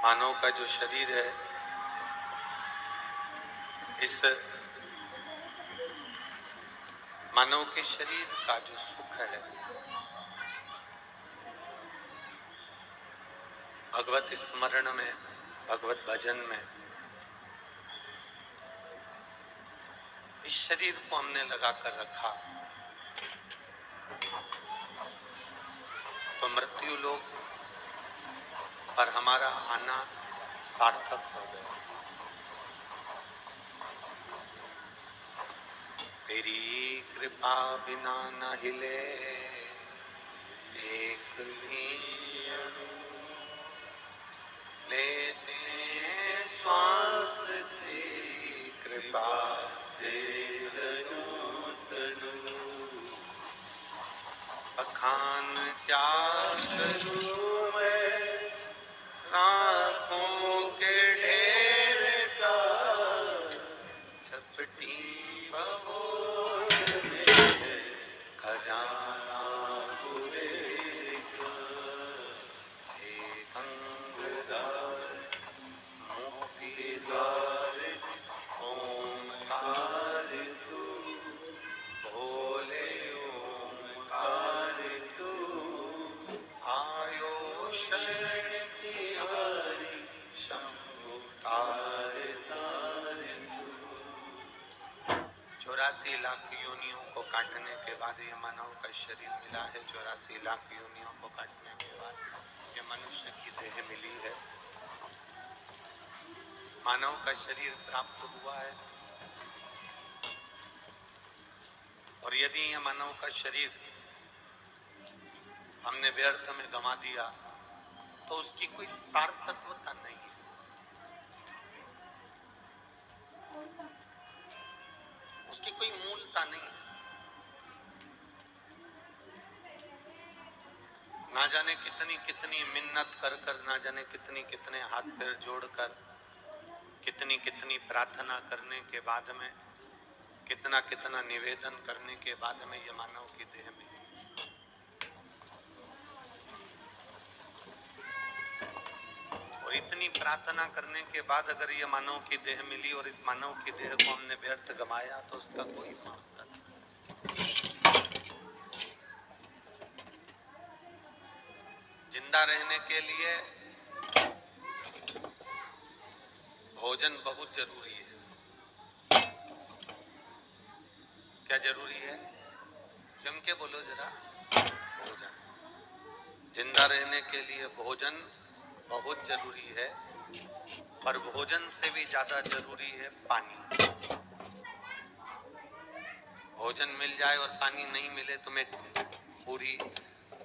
मानव का जो शरीर है, इस मानव के शरीर का जो सुख है, भगवत स्मरण में, भगवत भजन में इस शरीर को हमने लगा कर रखा तो मृत्यु लोक पर हमारा आना सार्थक हो गया। तेरी कृपा बिना न हिले एक भी अणु, लेते श्वास तेरी कृपा से तनु तनु। अखान क्या करूं मैं रातों के ढेर का, झपटी बहोर में खजाना पूरे का। हे गंगाधर मोतीदार ओमकार तू, भोले ओमकार तू, आयो शरण तिहारी शंभु तार तार तू। 84 लाख योनियों को काटने के बाद ये मानव का शरीर मिला है। 84 लाख योनियों को काटने के बाद ये मनुष्य की देह मिली है। मानव का शरीर प्राप्त हुआ है। और यदि यह मानव का शरीर हमने व्यर्थ में गंवा दिया तो उसकी कोई सार्थकता नहीं है। उसकी कोई मूलता नहीं है। ना जाने कितनी कितनी मिन्नत कर कर, ना जाने कितनी कितने हाथ पैर जोड़कर, कितनी कितनी प्रार्थना करने के बाद में, कितना कितना निवेदन करने के बाद में ये मानव की देह में, और इतनी प्रार्थना करने के बाद अगर ये मानव की देह मिली और इस मानव की देह को हमने व्यर्थ गंवाया तो उसका कोई महत्व नहीं। जिंदा रहने के लिए भोजन बहुत जरूरी है। क्या जरूरी है? जम के बोलो जरा। भोजन। जिंदा रहने के लिए भोजन बहुत जरूरी है, पर भोजन से भी ज्यादा जरूरी है पानी। भोजन मिल जाए और पानी नहीं मिले तुम्हें पूरी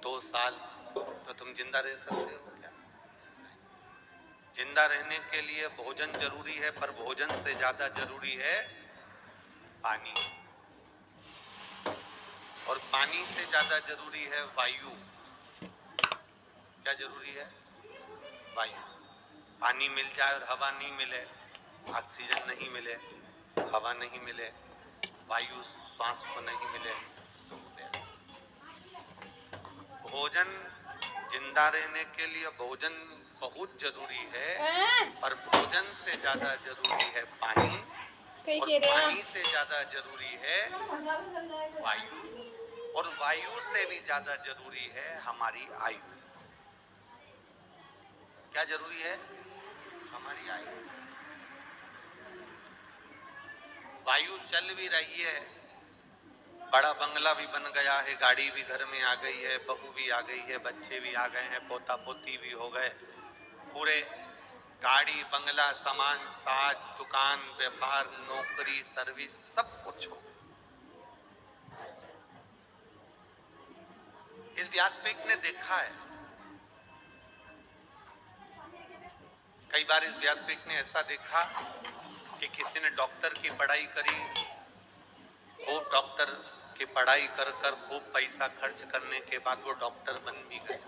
2 साल, तो तुम जिंदा रह सकते हो क्या? जिंदा रहने के लिए भोजन जरूरी है, पर भोजन से ज्यादा जरूरी है पानी। और पानी से ज्यादा जरूरी है वायु। क्या जरूरी है? वायु। पानी मिल जाए और हवा नहीं मिले, ऑक्सीजन नहीं मिले, हवा नहीं मिले, वायु श्वास को नहीं मिले तो भोजन, जिंदा रहने के लिए भोजन बहुत जरूरी है, पर भोजन से ज्यादा जरूरी है पानी, और पानी से ज्यादा जरूरी है वायु, और वायु से भी ज्यादा जरूरी है हमारी आयु। क्या जरूरी है? हमारी आयु। वायु चल भी रही है, बड़ा बंगला भी बन गया है, गाड़ी भी घर में आ गई है, बहू भी आ गई है, बच्चे भी आ गए हैं, पोता पोती भी हो गए, पूरे गाड़ी बंगला सामान साज दुकान व्यापार नौकरी सर्विस सब कुछ हो। इस व्यासपीठ ने देखा है, कई बार इस व्यासपीठ ने ऐसा देखा कि किसी ने डॉक्टर की पढ़ाई करी, खूब डॉक्टर की पढ़ाई कर कर खूब पैसा खर्च करने के बाद वो डॉक्टर बन भी गया।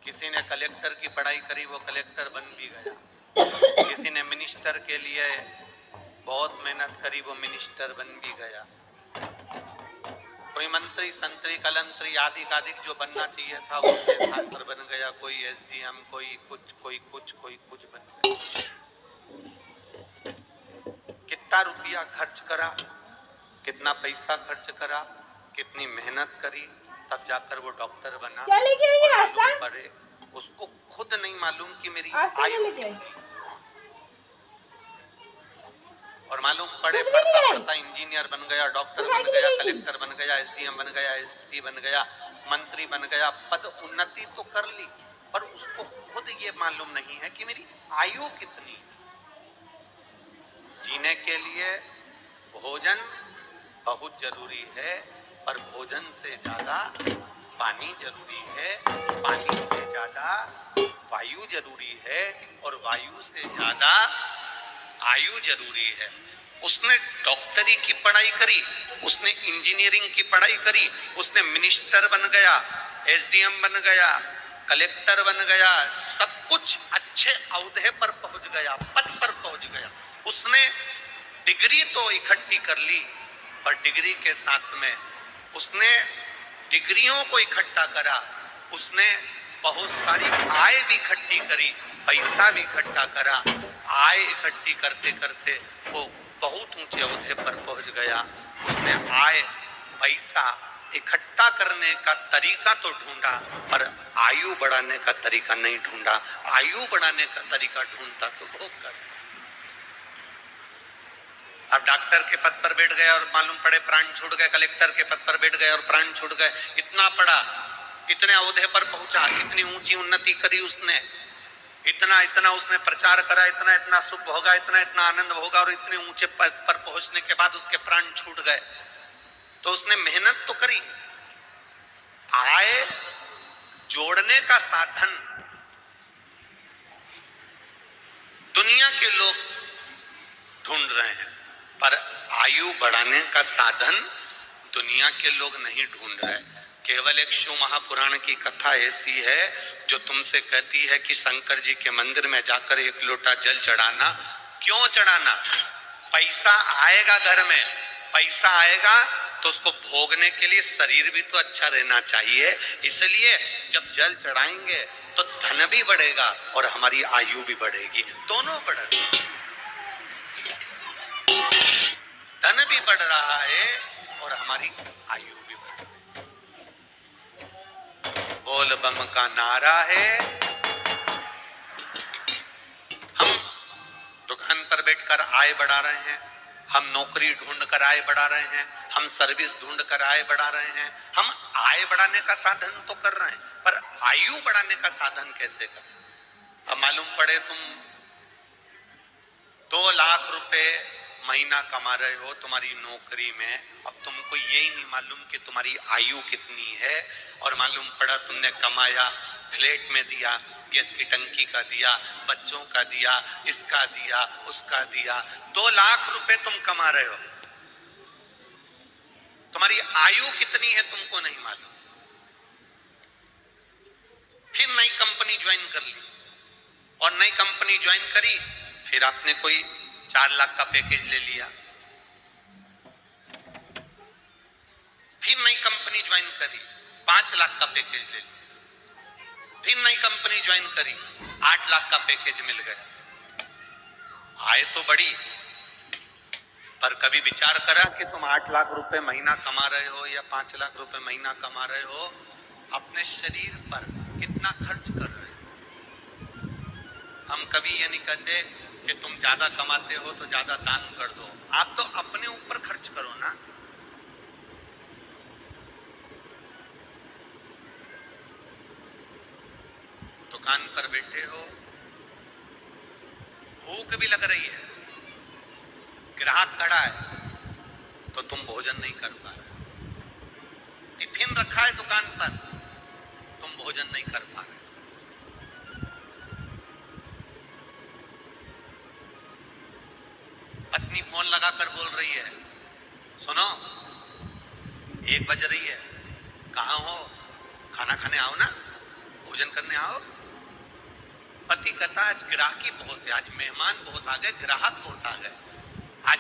किसी ने कलेक्टर की पढ़ाई करी, वो कलेक्टर बन भी गया। किसी ने मिनिस्टर के लिए बहुत मेहनत करी, वो मिनिस्टर बन भी गया। तो कोई मंत्री संतरी कलंतरी आदि आदि जो बनना चाहिए था वो छात्र बन गया, कोई एसडीएम, कोई कुछ बन गया। कितना रुपया खर्च करा, कितना पैसा खर्च करा, कितनी मेहनत करी, तब जाकर वो डॉक्टर बना। पढ़े, उसको खुद नहीं मालूम कि मेरी आयु, और मालूम पढ़े पढ़ता पढ़ता इंजीनियर बन गया, डॉक्टर बन गया, कलेक्टर बन गया, एसडीएम बन गया, एसपी बन गया, मंत्री बन गया, पद उन्नति तो कर ली, पर उसको खुद ये मालूम नहीं है कि मेरी आयु कितनी। जीने के लिए भोजन बहुत जरूरी है, पर भोजन से ज्यादा पानी जरूरी है, पानी से ज्यादा वायु जरूरी है, और वायु से ज्यादा आयु जरूरी है। उसने डॉक्टरी की पढ़ाई करी, उसने इंजीनियरिंग की पढ़ाई करी, उसने मिनिस्टर बन गया, एसडीएम बन गया, कलेक्टर बन गया, सब कुछ अच्छे औहदे पर पहुंच गया, पद पर पहुंच गया। उसने डिग्री तो इकट्ठी कर ली, पर डिग्री के साथ में उसने डिग्रियों को इकट्ठा करा, उसने बहुत सारी आय भी इकट्ठी करी, पैसा भी इकट्ठा करा। आय इकट्ठी करते करते वो बहुत ऊंचे ओहदे पर पहुंच गया। उसने आय पैसा इकट्ठा करने का तरीका तो ढूंढा, पर आयु बढ़ाने का तरीका नहीं ढूंढा। आयु बढ़ाने का तरीका ढूंढता तो भोग कर। अब डॉक्टर के पद पर बैठ गए और मालूम पड़े प्राण छूट गए, कलेक्टर के पद पर बैठ गए और प्राण छूट गए। इतना पढ़ा, इतने ओहदे पर पहुंचा, इतनी ऊंची उन्नति करी उसने, इतना इतना उसने प्रचार करा, इतना इतना सुख होगा, इतना इतना आनंद होगा, और इतने ऊंचे पद पर पहुंचने के बाद उसके प्राण छूट गए। तो उसने मेहनत तो करी, आय जोड़ने का साधन दुनिया के लोग ढूंढ रहे हैं, पर आयु बढ़ाने का साधन दुनिया के लोग नहीं ढूंढ रहे। केवल एक शिव महापुराण की कथा ऐसी है जो तुमसे कहती है कि शंकर जी के मंदिर में जाकर एक लोटा जल चढ़ाना। क्यों चढ़ाना? पैसा आएगा घर में, पैसा आएगा तो उसको भोगने के लिए शरीर भी तो अच्छा रहना चाहिए। इसलिए जब जल चढ़ाएंगे तो धन भी बढ़ेगा और हमारी आयु भी बढ़ेगी, दोनों बढ़ेगा। धन भी बढ़ रहा है और हमारी आयु भी बढ़ रही है। बोल बम का नारा है। हम दुकान पर बैठकर आय बढ़ा रहे हैं, हम नौकरी ढूंढ कर आय बढ़ा रहे हैं, हम सर्विस ढूंढ कर आय बढ़ा रहे हैं। हम आय बढ़ाने का साधन तो कर रहे हैं, पर आयु बढ़ाने का साधन कैसे करें? अब मालूम पड़े तुम 2 लाख रुपए महीना कमा रहे हो तुम्हारी नौकरी में, अब तुमको यही नहीं मालूम कि तुम्हारी आयु कितनी है। और मालूम पड़ा तुमने कमाया, फ्लैट में दिया, गैस की टंकी का दिया, बच्चों का दिया, इसका दिया, उसका दिया, 2 लाख रुपए तुम कमा रहे हो, तुम्हारी आयु कितनी है तुमको नहीं मालूम। फिर नई कंपनी ज्वाइन कर ली, और नई कंपनी ज्वाइन करी, फिर आपने कोई 4 लाख का पैकेज ले लिया। फिर नई कंपनी ज्वाइन करी, 5 लाख का पैकेज ले लिया। फिर नई कंपनी ज्वाइन करी, 8 लाख का पैकेज मिल गया। आय तो बढ़ी, पर कभी विचार करा कि तुम 8 लाख रुपए महीना कमा रहे हो या 5 लाख रुपए महीना कमा रहे हो, अपने शरीर पर कितना खर्च कर रहे हो? हम कभी ये नहीं कहते कि तुम ज्यादा कमाते हो तो ज्यादा दान कर दो। आप तो अपने ऊपर खर्च करो ना। दुकान पर बैठे हो, भूख भी लग रही है, ग्राहक खड़ा है, तो तुम भोजन नहीं कर पा रहे। टिफिन रखा है दुकान पर, तुम भोजन नहीं कर पा रहे। पत्नी फोन लगाकर बोल रही है, सुनो 1 बज रही है, कहां हो? खाना खाने आओ ना, भोजन करने आओ। पति कहता आज ग्राहकी बहुत है, आज मेहमान बहुत आ गए, ग्राहक बहुत आ गए, आज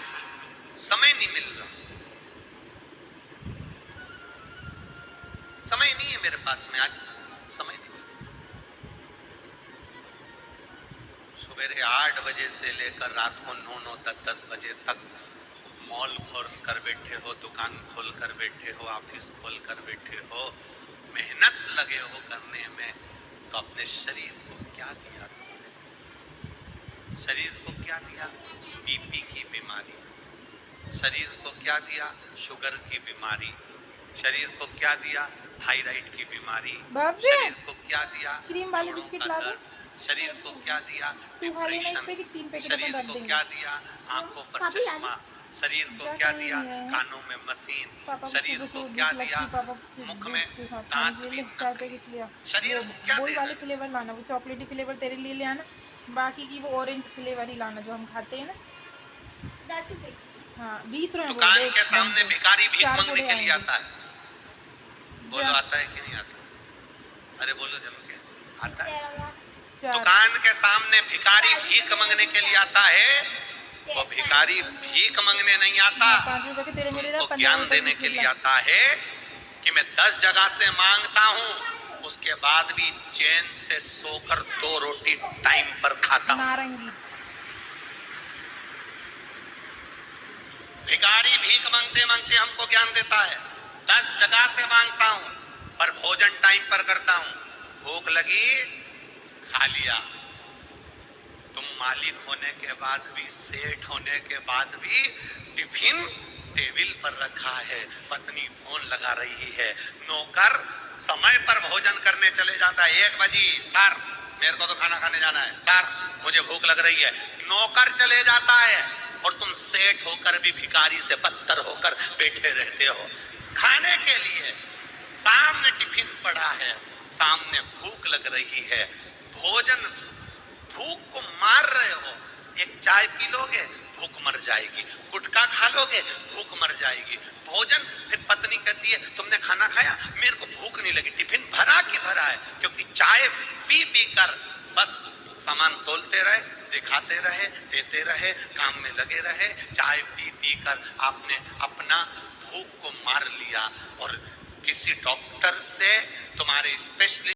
समय नहीं मिल रहा। समय नहीं है मेरे पास में, आज समय नहीं। सवेरे 8 बजे से लेकर रात को 9-9, 10-10 बजे तक मॉल खोल कर बैठे हो, दुकान खोल कर बैठे हो, ऑफिस खोल कर बैठे हो, मेहनत लगे हो करने में, तो अपने शरीर को क्या दिया तुमने? शरीर को क्या दिया? बीपी की बीमारी। शरीर को क्या दिया? शुगर की बीमारी। शरीर को क्या दिया? थायराइड की बीमारी। शरीर को क्या दिया? क्रीम वाले बिस्किट ला दो। शरीर को क्या दिया? डिप्रेशन। शरीर को क्या दिया? आंखों पर चश्मा। शरीर को क्या दिया? कानों में मशीन। शरीर को क्या दिया? मुख में दांत भी नकली। शरीर को क्या वही वाले फ्लेवर लाना, वो चॉकलेटी फ्लेवर तेरे लिए ले आना, बाकी की वो ऑरेंज फ्लेवर ही लाना जो हम खाते हैं ना। 10 रुपए। हाँ 20 रुपए। दुकान के सामने भिखारी भीख मांगने के लिए आता है। बोलो आता है कि नहीं आता? अरे बोलो जम के, आता है? दुकान के सामने भिखारी भीख मांगने के लिए आता है। वो भिखारी भीख मांगने नहीं आता, तुमको ज्ञान देने के लिए आता है कि मैं 10 जगह से मांगता हूँ, उसके बाद भी चैन से सोकर 2 रोटी टाइम पर खाता हूँ। भिखारी भीख मांगते मांगते हमको ज्ञान देता है। 10 जगह से मांगता हूँ पर भोजन टाइम पर करता हूँ। भूख लगी, खा लिया। तुम मालिक होने के बाद भी, सेठ होने के बाद भी टिफिन टेबल पर रखा है, पत्नी फोन लगा रही है, नौकर समय पर भोजन करने चले जाता है। 1 बजे, सर मेरे को तो खाना खाने जाना है, सर मुझे भूख लग रही है, नौकर चले जाता है, और तुम सेठ होकर भी भिखारी से बदतर होकर बैठे रहते हो खाने के लिए। सामने टिफिन पड़ा है, सामने भूख लग रही है, भोजन, भूख को मार रहे हो। एक चाय पी लोगे, भूख मर जाएगी। गुटखा खा लोगे, भूख मर जाएगी। भोजन, फिर पत्नी कहती है तुमने खाना खाया? मेरे को भूख नहीं लगी। टिफिन भरा कि भरा है? क्योंकि चाय पी पी कर बस सामान तोलते रहे, दिखाते रहे, देते रहे, काम में लगे रहे। चाय पी पी कर आपने अपना भूख को मार लिया। और किसी डॉक्टर से, तुम्हारे स्पेशलिस्ट